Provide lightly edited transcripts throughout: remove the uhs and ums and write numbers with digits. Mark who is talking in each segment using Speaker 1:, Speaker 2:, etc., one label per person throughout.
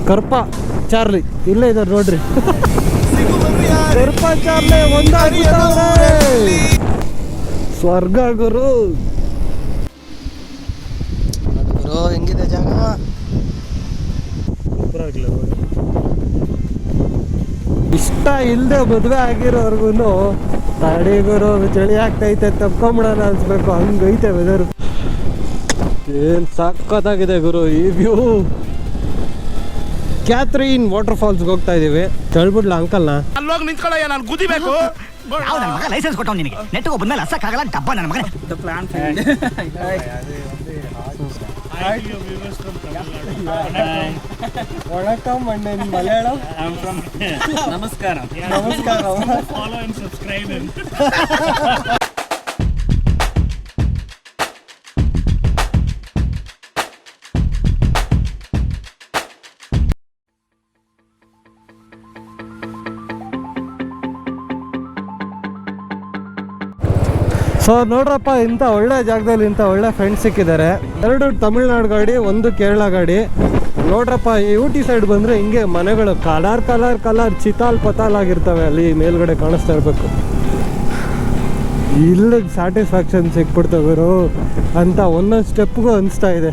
Speaker 1: ಕರ್ಪ Charlie ಇಲ್ಲೇ ಇದ್ದಾರೆ ನೋಡ್ರಿ. ಕರ್ಪ ಚಾರ್ಲಿ ಒಂದಾಗಿದ್ದಾರೆ. ಸ್ವರ್ಗ ಗುರು. ಗುರು ಹೆಂಗಿದೆ ಜಾಗ? ಇಷ್ಟ ಇಲ್ಲದೆ ಮದುವೆ ಆಗಿರೋರ್ಗು ತಡಿ ಗುರು ಚಳಿ ಆಗ್ತೈತೆ ತಪ್ಕೊಂಬಿಡೋಣ ಅನ್ಸ್ಬೇಕು, ಹಂಗೈತೆ ವೆದರ್. ಏನ್ ಸಖತ್ತಾಗಿದೆ ಗುರು ಈ ವ್ಯೂ. ಕ್ಯಾಥ್ರೀನ್ ವಾಟರ್ ಫಾಲ್ಸ್ಗೆ ಹೋಗ್ತಾ ಇದೀವಿ. ತಳ್ಬಿಡ್ಲ ಅಂಕಲ್ನ?
Speaker 2: ಅಲ್ಲೋಗಿ ನಿಂತ್ಕೊಳ್ಳಯ್ಯ, ನಾನು ಗುದಿಬೇಕು.
Speaker 3: ನನ್ನ ಮಗ ಲೈಸೆನ್ಸ್ ಕೊಟ್ಟವ್ ನಿನಗೆ, ನೆಟ್ಟಿಗೆ ಬಂದ್ಮೇಲೆ ಹಸಕ್ಕಾಗಲ್ಲ ಡಬ್ಬ ನನ್ನ ಮಗನೇ.
Speaker 1: ವಣಕಂ ಅಣ್ಣನ್ ಮಲಯಾಳಂ.
Speaker 2: ನಮಸ್ಕಾರ.
Speaker 1: ನಮಸ್ಕಾರ.
Speaker 2: Follow and subscribe.
Speaker 1: ಸೊ ನೋಡ್ರಪ್ಪ, ಇಂಥ ಒಳ್ಳೆ ಜಾಗದಲ್ಲಿ ಇಂಥ ಒಳ್ಳೆ ಫ್ರೆಂಡ್ಸ್ ಸಿಕ್ಕಿದ್ದಾರೆ. 2 ತಮಿಳ್ನಾಡು ಗಾಡಿ, 1 ಕೇರಳ ಗಾಡಿ. ನೋಡ್ರಪ್ಪ, ಈ ಊಟಿ ಸೈಡ್ ಬಂದರೆ ಹಿಂಗೆ ಮನೆಗಳು ಕಲರ್ ಕಲರ್ ಕಲರ್ ಚಿತಾಲ್ ಪತಾಲ್ ಆಗಿರ್ತವೆ. ಅಲ್ಲಿ ಮೇಲ್ಗಡೆ ಕಾಣಿಸ್ತಾ ಇರಬೇಕು. ಇಲ್ಲಿಗೆ ಸ್ಯಾಟಿಸ್ಫ್ಯಾಕ್ಷನ್ ಸಿಕ್ಬಿಡ್ತವರು ಅಂತ ಒಂದೊಂದು ಸ್ಟೆಪ್ಗೂ ಅನಿಸ್ತಾ ಇದೆ.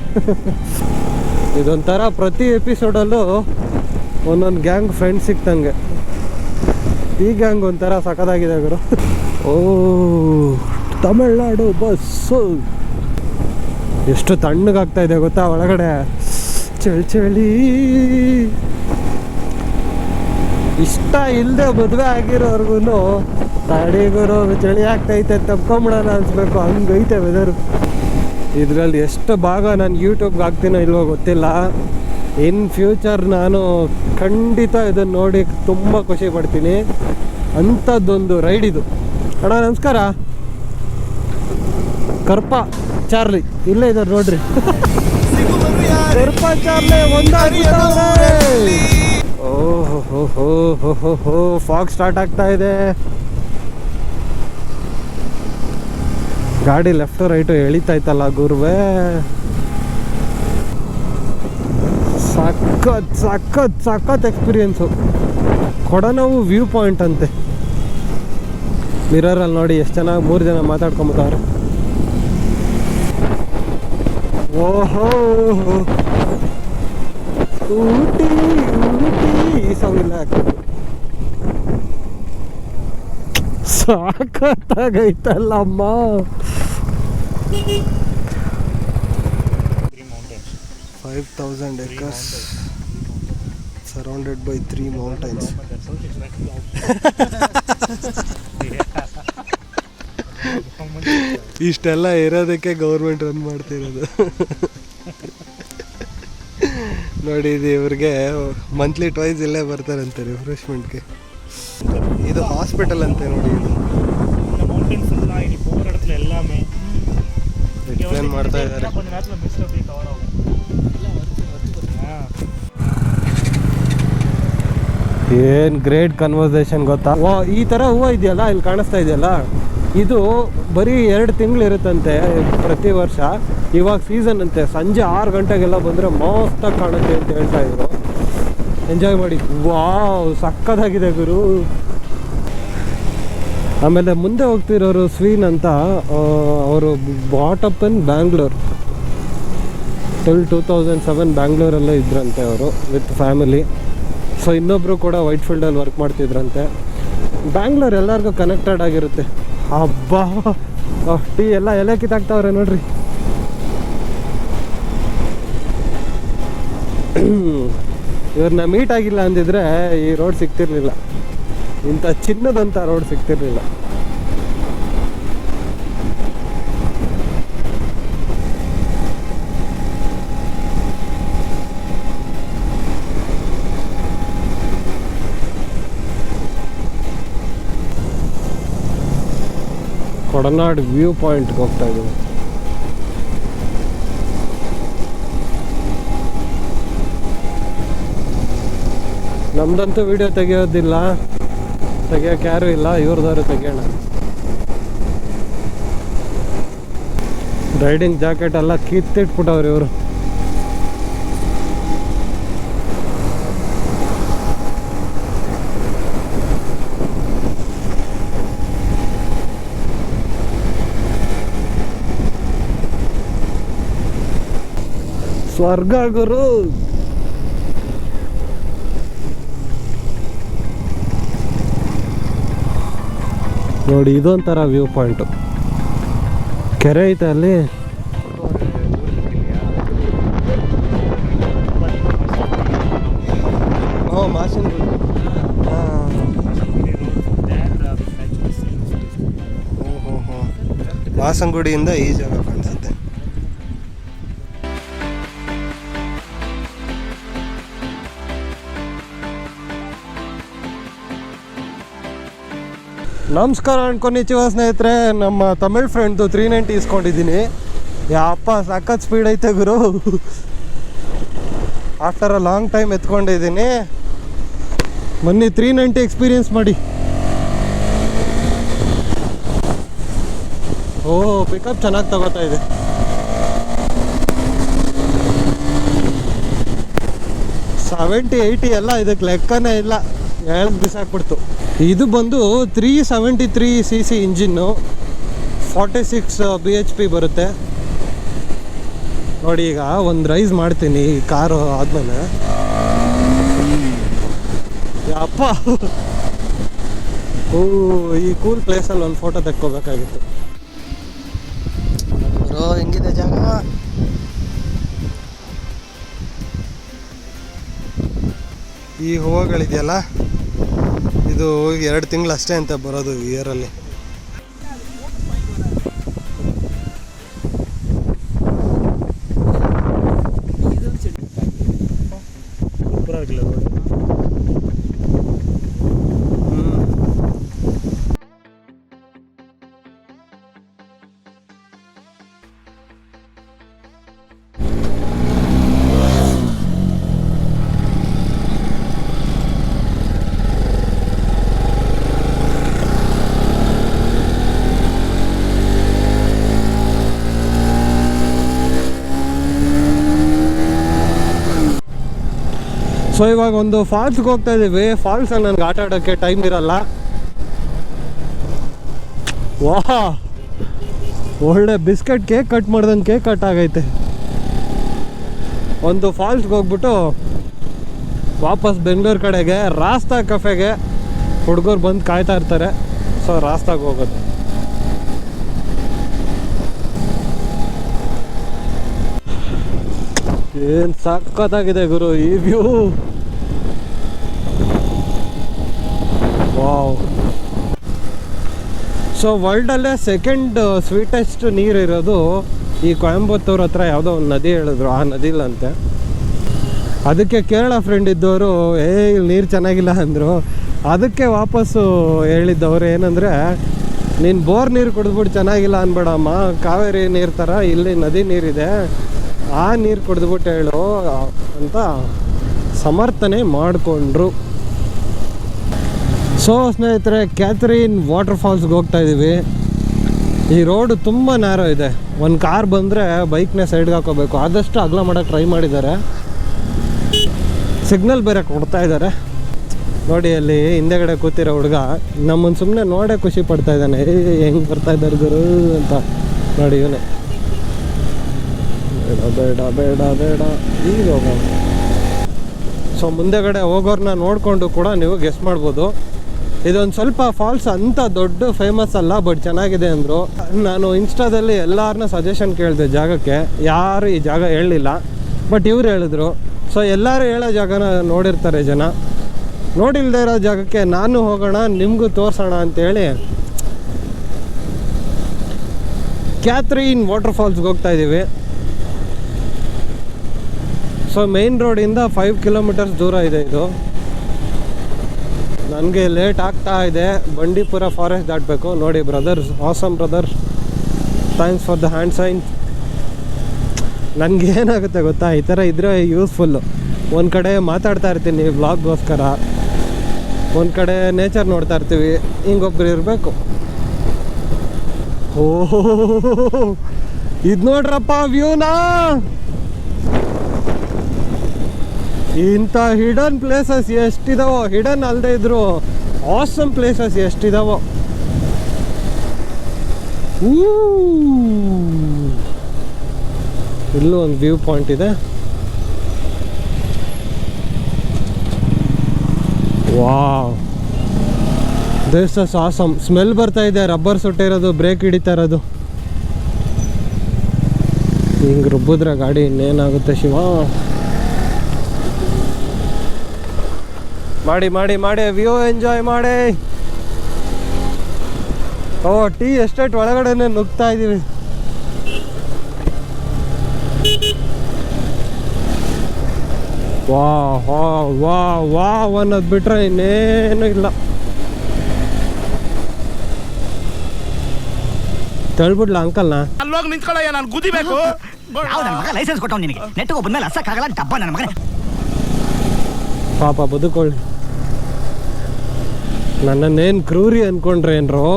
Speaker 1: ಇದೊಂಥರ ಪ್ರತಿ ಎಪಿಸೋಡಲ್ಲೂ ಒಂದೊಂದು ಗ್ಯಾಂಗ್ ಫ್ರೆಂಡ್ಸ್ ಸಿಕ್ತಂಗೆ. ಈ ಗ್ಯಾಂಗ್ ಒಂಥರ ಸಖತ್ತಾಗಿದೆ ಗುರು. ಓ ತಮಿಳ್ನಾಡು ಬಸ್ಸು ಎಷ್ಟು ತಣ್ಣಗಾಗ್ತಾ ಇದೆ ಗೊತ್ತಾ ಒಳಗಡೆ. ಚಳಿ ಚಳಿ. ಇಷ್ಟ ಇಲ್ಲದೆ ಮದುವೆ ಆಗಿರೋರ್ಗು ತಡಿ ಗುರು ಚಳಿ ಆಗ್ತೈತೆ ತಪ್ಕೊಂಬಿಡೋಣ ಅನ್ಸ್ಬೇಕು, ಹಂಗೈತೆ ವೆದರು. ಇದರಲ್ಲಿ ಎಷ್ಟು ಭಾಗ ನಾನು ಯೂಟ್ಯೂಬ್ಗೆ ಹಾಕ್ತೀನೋ ಇಲ್ವೋ ಗೊತ್ತಿಲ್ಲ. ಇನ್ ಫ್ಯೂಚರ್ ನಾನು ಖಂಡಿತ ಇದನ್ನು ನೋಡಿ ತುಂಬ ಖುಷಿ ಪಡ್ತೀನಿ. ಅಂಥದ್ದೊಂದು ರೈಡ್ ಇದು. ಅಣ್ಣ ನಮಸ್ಕಾರ. ಕರ್ಪ ಚಾರ್ಲಿ ಇಲ್ಲೇ ಇದ್ದಾರೆ ನೋಡ್ರಿ. ಕರ್ಪ ಚಾರ್ಲಿ ಒಂದಾಗಿದ್ದಾರೆ. ಓಹೋ ಹೋ ಹೋ ಹೋ ಹೋ ಹೋ ಫಾಗ್ ಸ್ಟಾರ್ಟ್ ಆಗ್ತಾ ಇದೆ. ಗಾಡಿ ಲೆಫ್ಟ್ ರೈಟು ಎಳಿತಾಯ್ತಲ್ಲ ಗುರುವೇ. ಸಖತ್ ಸಖತ್ ಸಖತ್ ಎಕ್ಸ್ಪೀರಿಯನ್ಸು. ಕೊಡನವು ವ್ಯೂ ಪಾಯಿಂಟ್ ಅಂತೆ. ಮಿರರಲ್ಲಿ ನೋಡಿ ಎಷ್ಟು ಚೆನ್ನಾಗಿ 3 ಜನ ಮಾತಾಡ್ಕೊಂಬತ್ತವ್ರೆ. ಓಹೋ ಊಟಿ ಊಟಿ ಈ ಸಾಂಗ್ ಇಲ್ಲ ಹಾಕೋದು. ಸಾಕತ್ತಾಗೈತಲ್ಲಮ್ಮ. 5,000 acres surrounded by 3 mountains. ಇಷ್ಟೆಲ್ಲ ಇರೋದಕ್ಕೆ ಗೌರ್ಮೆಂಟ್ ರನ್ ಮಾಡ್ತಿರೋದು. ನೋಡಿ ಇದು ಇವ್ರಿಗೆ ಮಂತ್ಲಿ ಟ್ವೈಸ್ ಇಲ್ಲೇ ಬರ್ತಾರಂತೆ ರಿಫ್ರೆಶ್ಮೆಂಟ್ಗೆ. ಇದು ಹಾಸ್ಪಿಟಲ್ ಅಂತೆ ನೋಡಿ. ಇದು ಎಕ್ಸ್ಪ್ಲೇನ್ ಮಾಡ್ತಾ ಇದ್ದಾರೆ. ಏನು ಗ್ರೇಟ್ ಕನ್ವರ್ಸೇಷನ್ ಗೊತ್ತಾ. ಈ ಥರ ಹೂವು ಇದೆಯಲ್ಲ ಇಲ್ಲಿ ಕಾಣಿಸ್ತಾ ಇದೆಯಲ್ಲ, ಇದು ಬರೀ 2 ತಿಂಗಳು ಇರುತ್ತಂತೆ ಪ್ರತಿ ವರ್ಷ. ಇವಾಗ ಸೀಸನ್ ಅಂತೆ. ಸಂಜೆ 6 ಗಂಟೆಗೆಲ್ಲ ಬಂದರೆ ಮಸ್ತಾಗಿ ಕಾಣುತ್ತೆ ಅಂತ ಹೇಳ್ತಾ ಇದ್ರು. ಎಂಜಾಯ್ ಮಾಡಿ. ವಾವ್ ಸಕ್ಕತ್ತಾಗಿದೆ ಗುರು. ಆಮೇಲೆ ಮುಂದೆ ಹೋಗ್ತಿರೋರು ಸ್ವೀನ್ ಅಂತ. ಅವರು ಬಾಟಪ್ ಇನ್ ಬ್ಯಾಂಗ್ಳೂರ್ ಟಿಲ್ 2007 ಬ್ಯಾಂಗ್ಳೂರಲ್ಲೇ ಇದ್ರಂತೆ ಅವರು ವಿತ್ ಫ್ಯಾಮಿಲಿ. ಸೊ ಇನ್ನೊಬ್ಬರು ಕೂಡ ವೈಟ್ ಫೀಲ್ಡಲ್ಲಿ ವರ್ಕ್ ಮಾಡ್ತಿದ್ರಂತೆ. ಬ್ಯಾಂಗ್ಳೂರ್ ಎಲ್ಲರಿಗೂ ಕನೆಕ್ಟೆಡ್ ಆಗಿರುತ್ತೆ. ಹಬ್ಬ ಟೀ ಎಲ್ಲ ಎಲೆ ಕಿತ್ತಾಕ್ತಾವ್ರೆ ನೋಡ್ರಿ. ಇವ್ರನ್ನ ಮೀಟ್ ಆಗಿಲ್ಲ ಅಂದಿದ್ರೆ ಈ ರೋಡ್ ಸಿಗ್ತಿರ್ಲಿಲ್ಲ. ಇಂಥ ಚಿನ್ನದಂಥ ರೋಡ್ ಸಿಗ್ತಿರ್ಲಿಲ್ಲ. ಕೊಡನಾಡ್ ವ್ಯೂ ಪಾಯಿಂಟ್ಗೆ ಹೋಗ್ತಾ ಇದ್ದೀವಿ. ನಮ್ದಂತೂ ವಿಡಿಯೋ ತೆಗಿಯೋದಿಲ್ಲ, ತೆಗಿಯೋಕೆ ಯಾರೂ ಇಲ್ಲ. ಇವ್ರದವ್ರು ತೆಗಿಯೋಣ. ರೈಡಿಂಗ್ ಜಾಕೆಟ್ ಎಲ್ಲ ಕಿತ್ತಿಟ್ಬಿಟ್ಟವ್ರು ಇವರು. ಸ್ವರ್ಗ ಗುರು. ನೋಡಿ ಇದೊಂಥರ ವ್ಯೂ ಪಾಯಿಂಟು. ಕೆರೆ ಐತೆ ಅಲ್ಲಿ. ಮಾಸಿನಗುಡಿ. ಮಾಸಂಗುಡಿಯಿಂದ ಈ ಜಾಗ ಕಾಣಿಸುತ್ತೆ. ನಮಸ್ಕಾರ ಅನ್ಕೊಂಡಿದ್ದೀವ ಸ್ನೇಹಿತರೆ. ನಮ್ಮ ತಮಿಳ್ ಫ್ರೆಂಡ್ದು 390 ಇಸ್ಕೊಂಡಿದ್ದೀನಿ. ಯಪ್ಪ ಸಖತ್ ಸ್ಪೀಡ್ ಐತೆ ಗುರು. ಆಫ್ಟರ್ ಅ ಲಾಂಗ್ ಟೈಮ್ ಎತ್ಕೊಂಡಿದ್ದೀನಿ. ಮೊನ್ನೆ 390 ಎಕ್ಸ್ಪೀರಿಯನ್ಸ್ ಮಾಡಿ. ಪಿಕಪ್ ಚೆನ್ನಾಗಿ ತಗೋತಾ ಇದೆ. ಸೆವೆಂಟಿ 80 ಎಲ್ಲ ಇದಕ್ಕೆ ಲೆಕ್ಕನೇ ಇಲ್ಲ. ಹೇಳಕ್ ಬಿಸಾಕ್ಬಿಡ್ತು. ಇದು ಬಂದು 373 cc ಇಂಜಿನ್ನು, 46 bhp ಬರುತ್ತೆ. ನೋಡಿ ಈಗ ಒಂದು ರೈಸ್ ಮಾಡ್ತೀನಿ ಈ ಕಾರು ಆದ್ಮೇಲೆ. ಯಪ್ಪ ಈ ಕೂಲ್ ಪ್ಲೇಸಲ್ಲಿ ಒಂದು ಫೋಟೋ ತೆಕ್ಕೋಬೇಕಾಗಿತ್ತು. ಹೆಂಗಿದೆ ಜಾಗ. ಈ ಹೂವುಗಳಿದೆಯಲ್ಲ, ಇದು 2 ತಿಂಗಳು ಅಷ್ಟೇ ಅಂತ ಬರೋದು ಇಯರಲ್ಲಿ. ಸೊ ಇವಾಗ ಒಂದು ಫಾಲ್ಸ್ಗೆ ಹೋಗ್ತಾ ಇದ್ದೀವಿ. ಫಾಲ್ಸಲ್ಲಿ ನನಗೆ ಆಟ ಆಡೋಕ್ಕೆ ಟೈಮ್ ಇರಲ್ಲ. ವಾಹ್, ಒಳ್ಳೆ ಬಿಸ್ಕೆಟ್ ಕೇಕ್ ಕಟ್ ಮಾಡ್ದಂಗೆ ಕೇಕ್ ಕಟ್ ಆಗೈತೆ. ಒಂದು ಫಾಲ್ಸ್ಗೆ ಹೋಗ್ಬಿಟ್ಟು ವಾಪಸ್ ಬೆಂಗಳೂರು ಕಡೆಗೆ ರಾಸ್ತಾ ಕಫೆಗೆ ಹುಡುಗರು ಬಂದು ಕಾಯ್ತಾ ಇರ್ತಾರೆ. ಸೊ ರಾಸ್ತಾಗೆ ಹೋಗೋದು. ಏನು ಸಖತ್ತಾಗಿದೆ ಗುರು ಈ ವ್ಯೂ. ವಾವ್. ಸೊ ವರ್ಲ್ಡಲ್ಲೇ ಸೆಕೆಂಡ್ ಸ್ವೀಟೆಸ್ಟ್ ನೀರು ಇರೋದು ಈ ಕೊಯಂಬತ್ತೂರ್ ಹತ್ರ ಯಾವುದೋ ಒಂದು ನದಿ ಹೇಳಿದ್ರು. ಆ ನದಿಲಂತೆ. ಅದಕ್ಕೆ ಕೇರಳ ಫ್ರೆಂಡ್ ಇದ್ದವರು ಇಲ್ಲಿ ನೀರು ಚೆನ್ನಾಗಿಲ್ಲ ಅಂದರು. ಅದಕ್ಕೆ ವಾಪಸ್ಸು ಹೇಳಿದ್ದವ್ರು ಏನಂದರೆ, ನೀನು ಬೋರ್ ನೀರು ಕುಡಿದ್ಬಿಟ್ಟು ಚೆನ್ನಾಗಿಲ್ಲ ಅನ್ಬೇಡಮ್ಮ, ಕಾವೇರಿ ನೀರು ಥರ ಇಲ್ಲಿ ನದಿ ನೀರಿದೆ, ಆ ನೀರು ಕುಡಿದ್ಬಿಟ್ಟು ಹೇಳು ಅಂತ ಸಮರ್ಥನೆ ಮಾಡಿಕೊಂಡ್ರು. ಸೊ ಸ್ನೇಹಿತರೆ, ಕ್ಯಾಥರಿನ್ ವಾಟರ್ ಫಾಲ್ಸ್ಗೆ ಹೋಗ್ತಾ ಇದ್ದೀವಿ. ಈ ರೋಡು ತುಂಬ ನ್ಯಾರೋ ಇದೆ. ಒಂದು ಕಾರ್ ಬಂದರೆ ಬೈಕ್ನೇ ಸೈಡ್ಗೆ ಹಾಕೋಬೇಕು. ಆದಷ್ಟು ಅಗಲ ಮಾಡೋಕ್ಕೆ ಟ್ರೈ ಮಾಡಿದ್ದಾರೆ. ಸಿಗ್ನಲ್ ಬೇರೆ ಕೊಡ್ತಾ ಇದ್ದಾರೆ. ನೋಡಿ ಅಲ್ಲಿ ಹಿಂದೆಗಡೆ ಕೂತಿರೋ ಹುಡುಗ ನಮ್ಮನ್ನು ಸುಮ್ಮನೆ ನೋಡೇ ಖುಷಿ ಪಡ್ತಾ ಇದ್ದಾನೆ. ಹೆಂಗೆ ಬರ್ತಾ ಇದ್ದಾರೆ ಗುರು ಅಂತ. ನೋಡಿ ಇವನೇ. ಬೇಡ ಬೇಡ ಬೇಡ ಈಗ ಹೋಗೋಣ. ಸೊ ಮುಂದೆಗಡೆ ಹೋಗೋರನ್ನ ನೋಡಿಕೊಂಡು ಕೂಡ ನೀವು ಗೆಸ್ ಮಾಡ್ಬೋದು. ಇದೊಂದು ಸ್ವಲ್ಪ ಫಾಲ್ಸ್ ಅಂತ ದೊಡ್ಡ ಫೇಮಸ್ ಅಲ್ಲ, ಬಟ್ ಚೆನ್ನಾಗಿದೆ ಅಂದರು. ನಾನು ಇನ್ಸ್ಟಾದಲ್ಲಿ ಎಲ್ಲರನ್ನ ಸಜೆಷನ್ ಕೇಳಿದೆ ಜಾಗಕ್ಕೆ. ಯಾರು ಈ ಜಾಗ ಹೇಳಲಿಲ್ಲ, ಬಟ್ ಇವ್ರು ಹೇಳಿದ್ರು. ಸೊ ಎಲ್ಲರೂ ಹೇಳೋ ಜಾಗನ ನೋಡಿರ್ತಾರೆ ಜನ. ನೋಡಿಲ್ದೇ ಇರೋ ಜಾಗಕ್ಕೆ ನಾನು ಹೋಗೋಣ, ನಿಮಗೂ ತೋರಿಸೋಣ ಅಂತೇಳಿ ಕ್ಯಾಥರಿನ್ ವಾಟರ್ ಫಾಲ್ಸ್ಗೆ ಹೋಗ್ತಾ ಇದ್ದೀವಿ. ಸೊ ಮೇನ್ ರೋಡಿಂದ 5 ಕಿಲೋಮೀಟರ್ಸ್ ದೂರ ಇದೆ ಇದು. ನನಗೆ ಲೇಟ್ ಆಗ್ತಾ ಇದೆ. ಬಂಡೀಪುರ ಫಾರೆಸ್ಟ್ ದಾಟಬೇಕು. ನೋಡಿ brothers, awesome brothers, thanks for the hand sign. ನನಗೇನಾಗುತ್ತೆ ಗೊತ್ತಾ, ಈ ಥರ ಇದ್ದರೆ ಯೂಸ್ಫುಲ್ಲು. ಒಂದು ಕಡೆ ಮಾತಾಡ್ತಾ ಇರ್ತೀನಿ ವ್ಲಾಗ್ಗೋಸ್ಕರ, ಒಂದು ಕಡೆ ನೇಚರ್ ನೋಡ್ತಾ ಇರ್ತೀವಿ. ಹಿಂಗೊಬ್ರು ಇರಬೇಕು. ಓಹೋ, ಇದು ನೋಡ್ರಪ್ಪ ವ್ಯೂನಾ. ಇಂಥ ಹಿಡನ್ ಪ್ಲೇಸಸ್ ಎಷ್ಟಿದಾವೋ, ಹಿಡನ್ ಅಲ್ಲದೆ ಇದ್ರು ಆಸಮ್ ಪ್ಲೇಸಸ್ ಎಷ್ಟಿದಾವೋ. ಇಲ್ಲೂ ಒಂದು ವ್ಯೂ ಪಾಯಿಂಟ್ ಇದೆ. Wow, this is awesome. Smell ಬರ್ತಾ ಇದೆ, ರಬ್ಬರ್ ಸುಟ್ಟಿರೋದು, ಬ್ರೇಕ್ ಹಿಡಿತಾ ಇರೋದು. ಹಿಂಗೆ ರುಬ್ಬಿದ್ರೆ ಗಾಡಿ ಇನ್ನೇನಾಗುತ್ತೆ ಶಿವ. ಮಾಡಿ ಮಾಡಿ ಮಾಡಿ ವ್ಯೂ ಎಂಜಾಯ್ ಮಾಡಿ. ಓ, ಟೀ ಎಸ್ಟೇಟ್ ಒಳಗಡೆನೆ ನುಗ್ತಾ ಇದ್ದೀವಿ. ವಾ ವಾ ವಾ ವಾ ಅನ್ನೋದು ಬಿಟ್ರೆ ಇನ್ನೇನು ಇಲ್ಲ. ತಳ್ಬಿಡ್ಲ ಅಂಕಲ್ನ?
Speaker 2: ಅಲ್ಲೋಗಿ ನಿಂತ್ಕೊಳ್ಳಯ್ಯ, ನಾನು ಗುದಿಬೇಕು.
Speaker 3: ಯಾವ ನನ್ನ ಮಗ ಲೈಸೆನ್ಸ್ ಕೊಟ್ಟವ್ ನಿನಗೆ? ನೆಟ್ಟಿಗೆ ಬಂದ್ಮೇಲೆ ಹಸಕ್ಕಾಗಲ್ಲ ಡಬ್ಬ ನನ್ನ ಮಗನೇ.
Speaker 1: ಪಾಪ ಬದುಕೊಳ್ಳಿ. ನನ್ನನ್ನೇನು ಕ್ರೂರಿ ಅನ್ಕೊಂಡ್ರೆ ಏನ್ರೋ.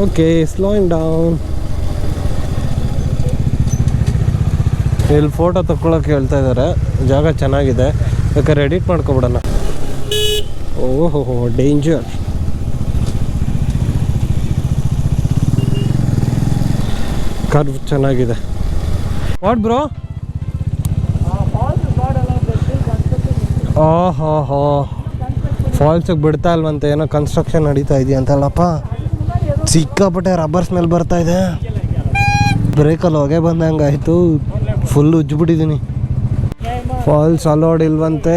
Speaker 1: Okay, slowing down. ಇಲ್ಲಿ ಫೋಟೋ ತಗೊಳಕ್ಕೆ ಹೇಳ್ತಾ ಇದ್ದಾರೆ. ಜಾಗ ಚೆನ್ನಾಗಿದೆ, ಬೇಕಾದ್ರೆ ಎಡಿಟ್ ಮಾಡ್ಕೊಬಿಡೋಣ. ಓಹೋ, ಡೇಂಜರ್. ಕರ್ವ್ ಚೆನ್ನಾಗಿದೆ. What bro? ಓಹೋ ಹೋ, ಫಾಲ್ಸಿಗೆ ಬಿಡ್ತಾ ಇಲ್ವಂತೆ, ಏನೋ ಕನ್ಸ್ಟ್ರಕ್ಷನ್ ನಡೀತಾ ಇದೆಯಂತಲ್ಲಪ್ಪ. ಸಿಕ್ಕಾಪಟ್ಟೆ ರಬ್ಬರ್ ಸ್ಮೆಲ್ ಬರ್ತಾ ಇದೆ. ಬ್ರೇಕಲ್ಲಿ ಹೊಗೆ ಬಂದಂಗೆ ಆಯಿತು. ಫುಲ್ ಉಜ್ಜಿಬಿಟ್ಟಿದ್ದೀನಿ. ಫಾಲ್ಸ್ ಅಲೋಡ್ ಇಲ್ವಂತೆ.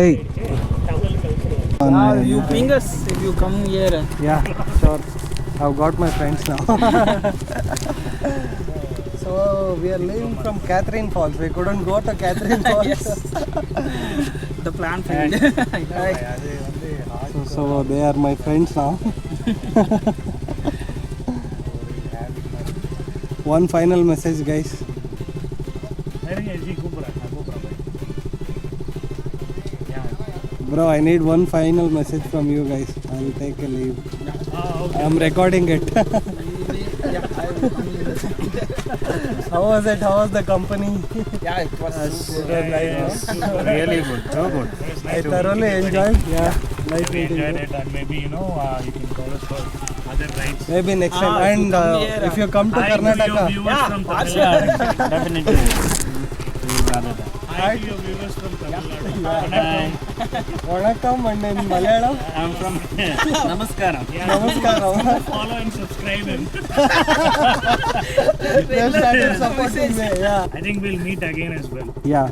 Speaker 4: You ping us if you come here.
Speaker 1: Yeah, sure. I've got my friends now. So we are leaving from Catherine Falls. We couldn't go to Catherine Falls.
Speaker 4: Yes. The plan failed.
Speaker 1: So they are my friends now. One final message, guys. Bro, I need one final message from you guys. I'll take a leave.
Speaker 2: Okay.
Speaker 1: I'm recording it. How was it? How was the company?
Speaker 4: Yeah, it was super
Speaker 2: nice.
Speaker 4: really good. So good.
Speaker 1: I thoroughly enjoyed. Yeah, nice
Speaker 2: We
Speaker 1: meeting
Speaker 2: enjoyed
Speaker 1: you.
Speaker 2: it, and maybe you can call us for other rides.
Speaker 1: Maybe next time.
Speaker 4: if you
Speaker 1: And
Speaker 4: come here,
Speaker 1: if you come to
Speaker 2: Hi to your
Speaker 1: Karnataka,
Speaker 2: viewers from Tamil
Speaker 4: Yeah,
Speaker 2: Nadu.
Speaker 4: definitely.
Speaker 2: Hi to your viewers from Tamil Nadu.
Speaker 1: Vanakkam, and in Malayalam,
Speaker 4: I'm from Namaskaram.
Speaker 1: Namaskaram.
Speaker 2: Follow and subscribe him.
Speaker 1: They started supporting me. Yeah.
Speaker 2: I think we'll meet again as well.
Speaker 1: Yeah.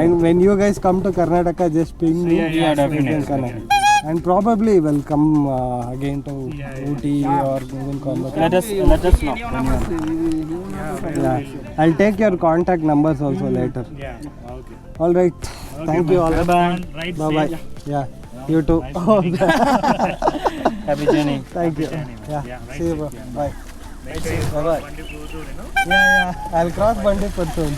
Speaker 1: And when you guys come to Karnataka, just ping me.
Speaker 2: Yeah,
Speaker 1: We can
Speaker 2: definitely.
Speaker 1: connect. And probably we'll come again to
Speaker 2: Yeah.
Speaker 1: Ooty or even Coimbatore.
Speaker 4: Let us know.
Speaker 1: Yeah. I'll take your contact numbers also later.
Speaker 2: Yeah. Okay.
Speaker 1: All right. Thank you all.
Speaker 2: Bye. Right.
Speaker 1: Bye bye. Yeah. You too.
Speaker 4: Happy journey.
Speaker 1: Thank you.
Speaker 2: journey, man.
Speaker 1: Yeah.
Speaker 2: Yeah,
Speaker 1: See you, bro.
Speaker 2: yeah.
Speaker 1: Bye.
Speaker 2: Make sure you
Speaker 1: Bye bye.
Speaker 2: Bandipura,
Speaker 1: Yeah. I'll cross Bandipura soon.